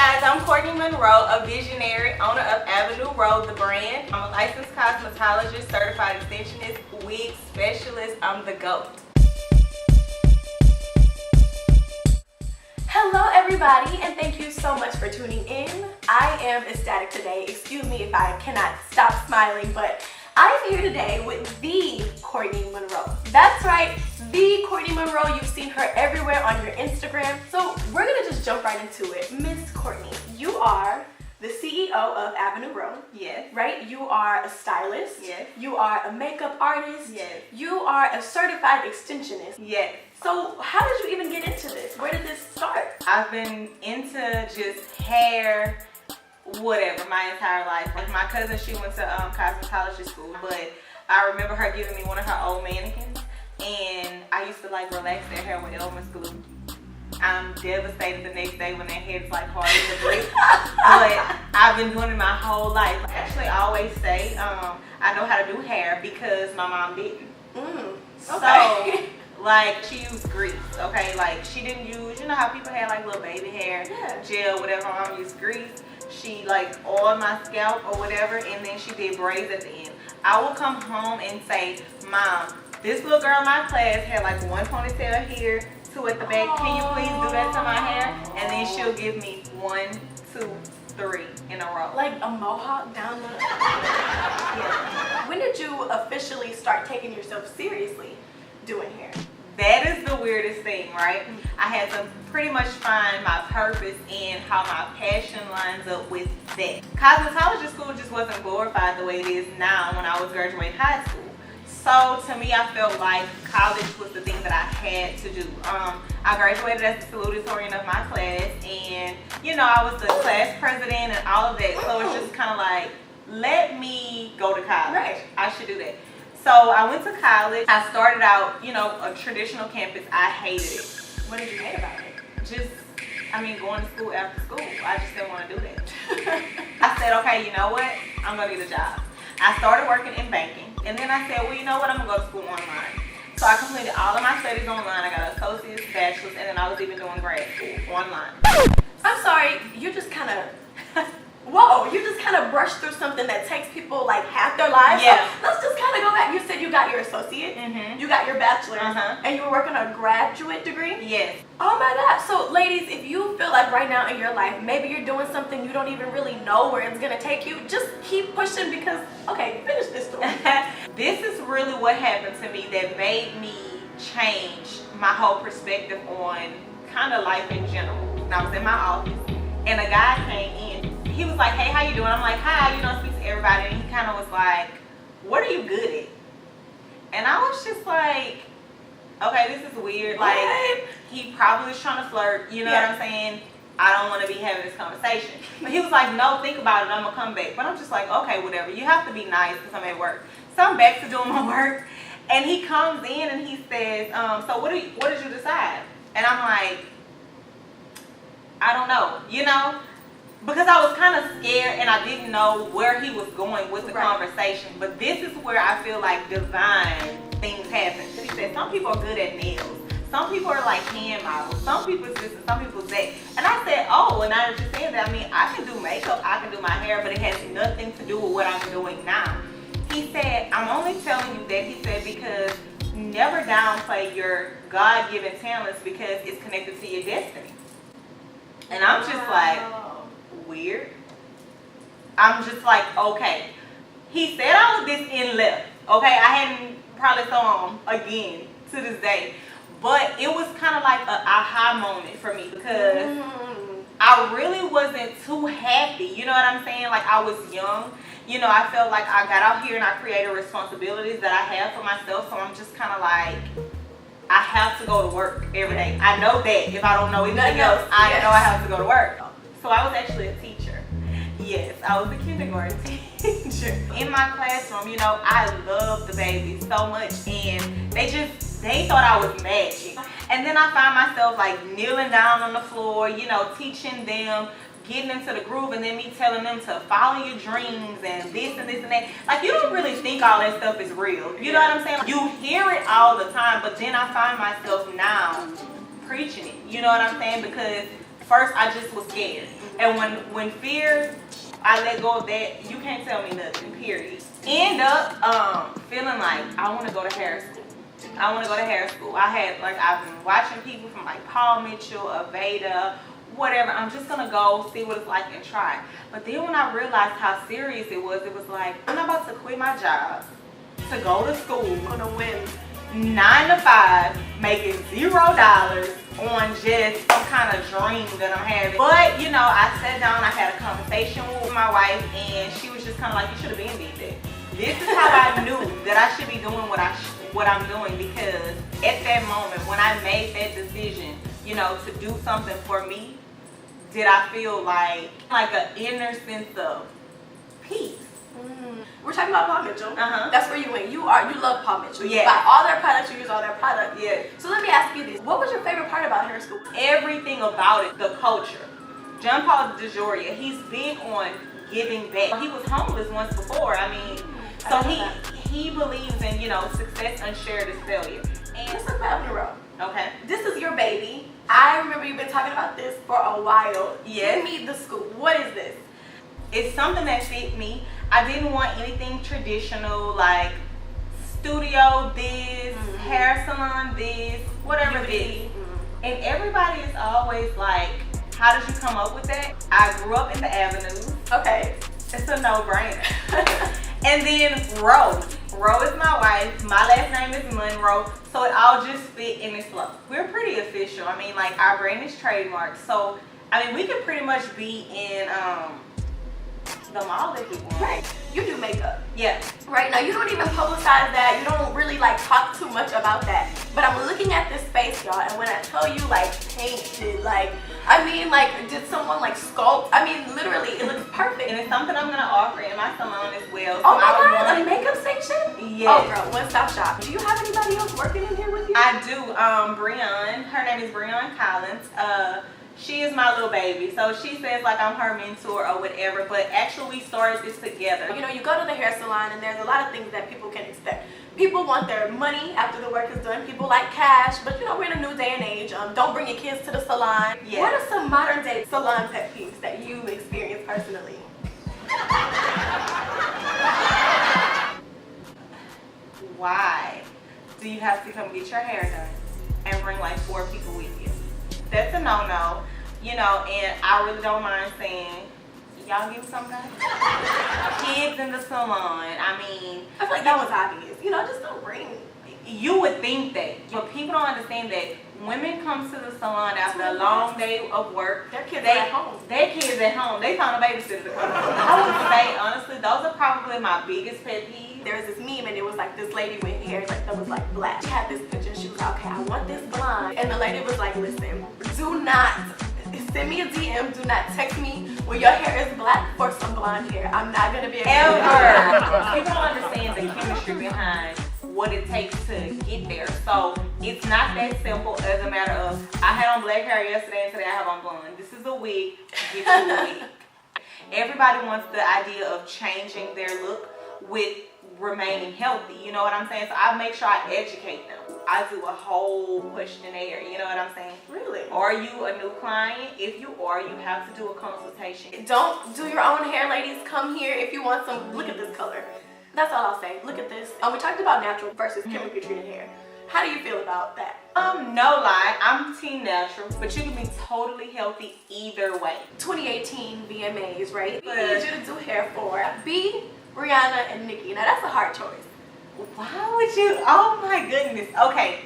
guys, I'm Courtney Monroe, a visionary, owner of Avenue Reaux, the brand. I'm a licensed cosmetologist, certified extensionist, wig specialist. I'm the GOAT. Hello everybody, and thank you so much for tuning in. I am ecstatic today. Excuse me if I cannot stop smiling, but I'm here today with the Courtney Monroe. That's right, the Courtney Monroe. You've seen her everywhere on your Instagram. So we're gonna just jump right into it. Miss Courtney, you are the CEO of Avenue Reaux. Yes. Right? You are a stylist. Yes. You are a makeup artist. Yes. You are a certified extensionist. Yes. So how did you even get into this? Where did this start? I've been into just hair, whatever, my entire life. Like my cousin, she went to cosmetology school, but I remember her giving me one of her old mannequins, and I used to like relax their hair with Elmer's glue. I'm devastated the next day when their hair is like hard as a brick, but I've been doing it my whole life. Actually, I always say I know how to do hair because my mom didn't. Okay. So, like, she used grease, okay? Like, she didn't use, you know how people had like little baby hair, gel, whatever. My mom used grease. She like oiled my scalp or whatever, and then she did braids at the end. I will come home and say, Mom, this little girl in my class had like one ponytail here, two at the back. Can you please do that to my hair? And then she'll give me 1, 2, 3 in a row. Like a mohawk down the... Yeah. When did you officially start taking yourself seriously doing hair? That is the weirdest thing, right? I had to pretty much find my purpose and how my passion lines up with that. Cosmetology school just wasn't glorified the way it is now when I was graduating high school. So to me, I felt like college was the thing that I had to do. I graduated as the salutatorian of my class, and you know, I was the class president and all of that. So it's just kind of like, let me go to college. Right. I should do that. So I went to college. I started out, you know, a traditional campus. I hated it. What did you hate about it? Just, I mean, going to school after school. I just didn't want to do that. I said, okay, you know what? I'm going to get a job. I started working in banking. And then I said, well, you know what? I'm going to go to school online. So I completed all of my studies online. I got an associate's, bachelor's, and then I was even doing grad school online. I'm sorry, you just kind of... Whoa, you just kind of brushed through something that takes people like half their lives. Yeah. So let's just kind of go back. You said you got your associate, you got your bachelor's, and you were working on a graduate degree? Yes. Oh my God. So ladies, if you feel like right now in your life, maybe you're doing something you don't even really know where it's going to take you, just keep pushing because, okay, finish this story. This is really what happened to me that made me change my whole perspective on kind of life in general. And I was in my office, and a guy came in. He was like, hey, how you doing? I'm like, hi, you know, speak to everybody. And he kind of was like, what are you good at? And I was just like, okay, this is weird. Like, he probably was trying to flirt, you know what I'm saying? I don't want to be having this conversation. But he was like, no, think about it, I'm going to come back. But I'm just like, okay, whatever. You have to be nice because I'm at work. So I'm back to doing my work. And he comes in and he says, so what did you decide? And I'm like, I don't know, you know? Because I was kind of scared and I didn't know where he was going with the conversation. But this is where I feel like divine things happen. So he said, some people are good at nails. Some people are like hand models. Some people is this and some people is that. And I said, oh, and I was just saying that, I mean, I can do makeup, I can do my hair, but it has nothing to do with what I'm doing now. He said, I'm only telling you that, he said, because never downplay your God-given talents because it's connected to your destiny. And I'm just like, weird. I'm just like, okay. He said all of this and left. Okay, I hadn't probably saw him again to this day. But it was kind of like an aha moment for me because I really wasn't too happy. You know what I'm saying? Like, I was young. You know, I felt like I got out here and I created responsibilities that I have for myself. So I'm just kind of like, I have to go to work every day. I know that. If I don't know anything else, I know I have to go to work. So I was actually a teacher. Yes, I was a kindergarten teacher. In my classroom, you know, I loved the babies so much, and they thought I was magic. And then I find myself like kneeling down on the floor, you know, teaching them, getting into the groove, and then me telling them to follow your dreams and this and this and that. Like, you don't really think all that stuff is real. You know what I'm saying? Like, you hear it all the time, but then I find myself now preaching it. You know what I'm saying? Because first I just was scared. And when fear, I let go of that, you can't tell me nothing, period. End up feeling like I want to go to hair school. I want to go to hair school. I've been watching people from like Paul Mitchell, Aveda, whatever. I'm just going to go see what it's like and try. But then when I realized how serious it was like, I'm not about to quit my job to go to school on a whim, 9 to 5, making $0 on just some kind of dream that I'm having. But you know, I sat down, I had a conversation with my wife, and she was just kind of like, you should have been did that. This is how I knew that I should be doing what I'm doing, because at that moment when I made that decision, you know, to do something for me, did I feel like an inner sense of peace. We're talking about Paul Mitchell. That's where you went. You love Paul Mitchell. Yeah. You buy all their products, you use all their products. Yeah. So let me ask you this. What was your favorite part about hair school? Everything about it, the culture. John Paul DeJoria, he's big on giving back. He was homeless once before. I mean, so he believes in, you know, success unshared is failure. And let's talk about Reaux. Okay. This is your baby. I remember you've been talking about this for a while. Yes. Give me the scoop. What is this? It's something that fit me. I didn't want anything traditional, like studio this, hair salon this, whatever this. And everybody is always like, how did you come up with that? I grew up in the Avenue. Okay. It's a no-brainer. And then Reaux. Reaux is my wife. My last name is Monroe. So it all just fit in this flow. We're pretty official. I mean, like, our brand is trademarked. So, I mean, we could pretty much be in the mall if we want. Right. You do makeup. Yeah. Right now, you don't even publicize that. You don't really like talk too much about that. But I'm looking at this space, y'all, and when I tell you like painted, like, I mean, like, did someone like sculpt? I mean, literally, it looks perfect. And it's something I'm gonna offer in my salon as well. So oh my God, a makeup station? Yes. Oh girl, one-stop shop. Do you have anybody else working in here with you? I do. Breon. Her name is Breon Collins. She is my little baby, so she says like I'm her mentor or whatever, but actually we started this together. You know, you go to the hair salon and there's a lot of things that people can expect. People want their money after the work is done. People like cash, but you know, we're in a new day and age. Don't bring your kids to the salon. Yeah. What are some modern day salon pet peeves that you've experienced personally? Why do you have to come get your hair done and bring like 4 people with you? That's a no-no, you know, and I really don't mind saying, y'all give something? Kids in the salon, I mean. I feel like that was obvious. You know, just don't bring. You would think that, but people don't understand that women come to the salon after a long day of work. Their kids are at home. Their kids at home. They found a babysitter to come home. I would say, honestly, those are probably my biggest pet peeves. There was this meme and it was like this lady with hair like that was like black. She had this picture. She was like, okay, I want this blonde. And the lady was like, listen, do not send me a DM. Do not text me when your hair is black for some blonde hair. I'm not gonna be able to do that. People don't understand the chemistry behind what it takes to get there. So it's not that simple as a matter of, I had on black hair yesterday and today I have on blonde. This is a wig, get you a wig. Everybody wants the idea of changing their look with remaining healthy, you know what I'm saying? So I make sure I educate them. I do a whole questionnaire, you know what I'm saying? Really? Are you a new client? If you are, you have to do a consultation. Don't do your own hair, ladies. Come here if you want some. Look at this color. That's all I'll say. Look at this. We talked about natural versus chemically treated hair. How do you feel about that? No lie, I'm team natural, but you can be totally healthy either way. 2018 VMAs, right? We But need you to do hair for B, Rihanna, and Nicki. Now that's a hard choice. why would you? Oh my goodness. Okay,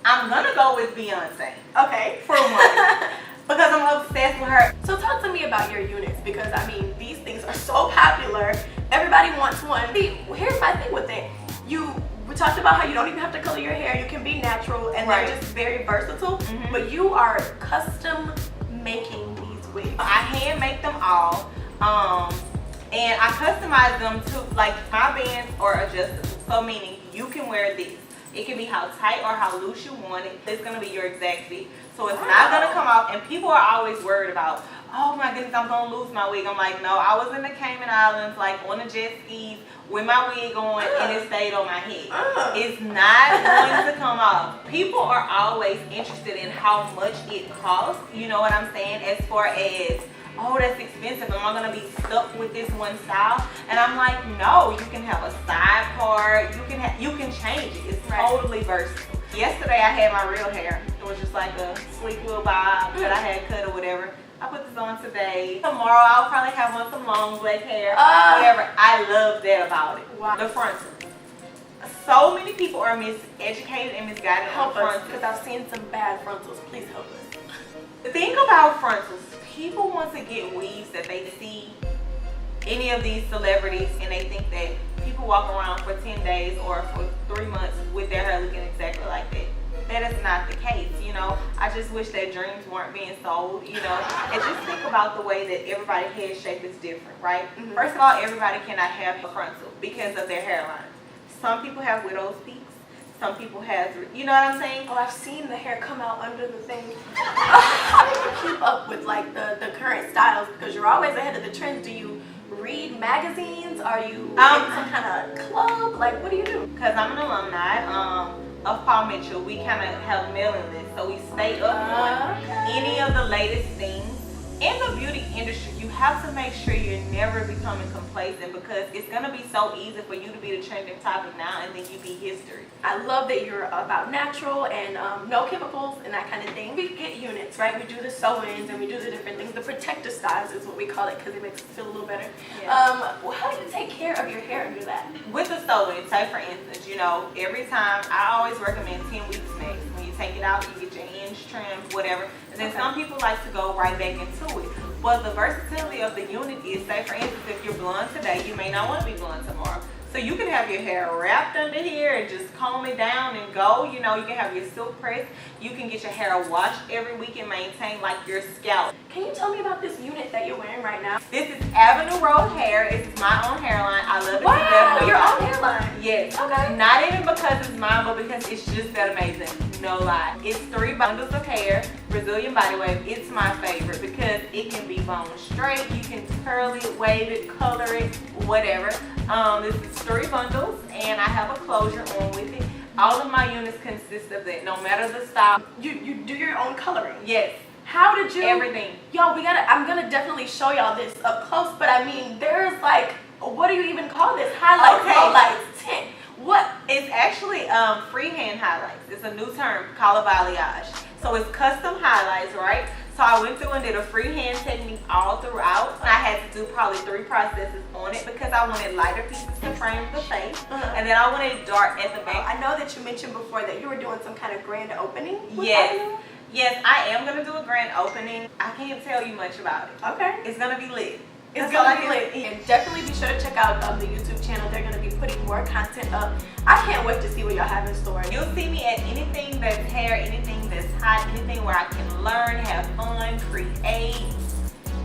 I'm gonna go with Beyonce Okay. for one because I'm obsessed with her. So talk to me about your units, because I mean these things are so popular. Everybody wants one. See, here's my thing with it. We talked about how you don't even have to color your hair. You can be natural, and Right. they're just very versatile. But you are custom making these wigs. I hand make them all, and I customize them to, like, my bands are adjustable. So meaning you can wear this. It can be how tight or how loose you want it. It's gonna be your exact fit. So it's not gonna come off, and people are always worried about, oh my goodness, I'm gonna lose my wig. I'm like, no, I was in the Cayman Islands, like on a jet ski with my wig on, and it stayed on my head. It's not going to come off. People are always interested in how much it costs, you know what I'm saying, as far as, oh, that's expensive, am I gonna be stuck with this one style? And I'm like, no, you can have a side part, you can change it. It's totally versatile. Yesterday I had my real hair. It was just like a sleek little bob that I had cut or whatever. I put this on today. Tomorrow I'll probably have on some long black hair. Whatever. I love that about it. Wow. The frontal. So many people are miseducated and misguided on frontals. Because I've seen some bad frontals. Please help us. The thing about frontals, people want to get weaves that they see any of these celebrities, and they think that people walk around for 10 days or for 3 months with their hair looking exactly like that. That is not the case, you know. I just wish that dreams weren't being sold, you know. And just think about the way that everybody's head shape is different, right? First of all, everybody cannot have a frontal because of their hairline. Some people have widow's peaks. Some people have, you know what I'm saying? Oh, I've seen the hair come out under the thing. How do you keep up with like the current styles? Because you're always ahead of the trends. Do you read magazines? Are you in some kind of club? Like, what do you do? Because I'm an alumni of Paul Mitchell. We kind of have mailing lists, so we stay up on any of the latest things. In the beauty industry, you have to make sure you're never becoming complacent, because it's going to be so easy for you to be the trending topic now and then you be history. I love that you're about natural and no chemicals and that kind of thing. We get units, right? We do the sew-ins and we do the different things. The protective styles is what we call it, because it makes us feel a little better. Yeah. How do you take care of your hair under that? With the sew-in, say for instance, you know, every time, I always recommend 10 weeks max. When you take it out, you get your ends trimmed, whatever. And then some people like to go right back into it. But the versatility of the unit is, say for instance, if you're blonde today, you may not want to be blonde tomorrow. So you can have your hair wrapped under here and just comb it down and go. You know, you can have your silk press. You can get your hair washed every week and maintain like your scalp. Can you tell me about this unit that you're wearing right now? This is Avenue Road hair. It's my own hairline. I love it. Wow, your own hairline. Yes. Okay. Not even because it's mine, but because it's just that amazing. No lie. It's 3 bundles of hair, Brazilian body wave. It's my favorite because it can be bone straight. You can curl it, wave it, color it, whatever. This is 3 bundles, and I have a closure on with it. All of my units consist of that, no matter the style. You do your own coloring? Yes. How did you? Everything. Yo, I'm gonna definitely show y'all this up close, but I mean, there's like, what do you even call this? Highlights, lowlights, tint. What? It's actually freehand highlights. It's a new term called a balayage. So it's custom highlights, right? So I went through and did a freehand technique all throughout. And I had to do probably 3 processes on it because I wanted lighter pieces to frame the face. And then I wanted dark at the back. I know that you mentioned before that you were doing some kind of grand opening with Yes. Avenue. Yes, I am going to do a grand opening. I can't tell you much about it. Okay. It's going to be lit. It's gonna be lit. And definitely be sure to check out the YouTube channel. They're gonna be putting more content up. I can't wait to see what y'all have in store. You'll see me at anything that's hair, anything that's hot, anything where I can learn, have fun, create,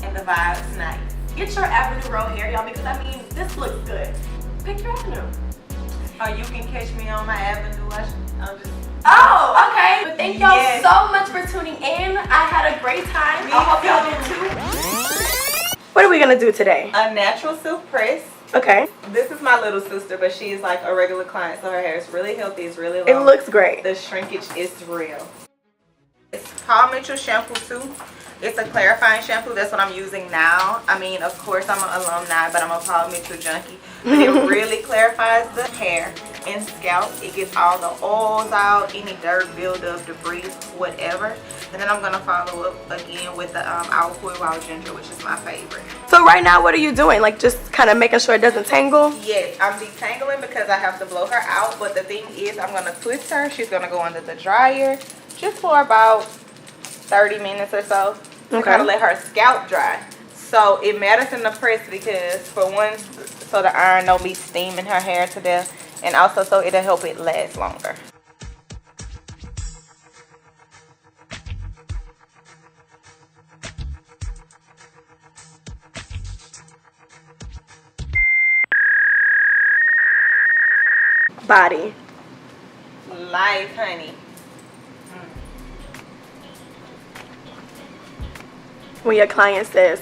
and the vibe's nice. Get your Avenue Row hair, y'all, because I mean, this looks good. Pick your Avenue. Or you can catch me on my Avenue. I'm just... Oh, okay. But thank y'all so much for tuning in. I had a great time. I hope y'all did too. What are we gonna do today? A natural silk press. Okay. This is my little sister, but she's like a regular client, so her hair is really healthy. It's really long. It looks great. The shrinkage is real. It's Paul Mitchell shampoo too. It's a clarifying shampoo. That's what I'm using now. I mean, of course, I'm an alumni, but I'm a Paul Mitchell junkie. But it really clarifies the hair and scalp. It gets all the oils out, any dirt, buildup, debris, whatever. And then I'm gonna follow up again with the alcohol wild ginger, which is my favorite. So right now, what are you doing? Like just kind of making sure it doesn't tangle? Yes, I'm detangling because I have to blow her out. But the thing is, I'm gonna twist her. She's gonna go under the dryer just for about 30 minutes or so. To kind of let her scalp dry. So it matters in the press because for one, so the iron don't be steaming her hair to death, and also so it'll help it last longer. Body. Life, honey. When your client says,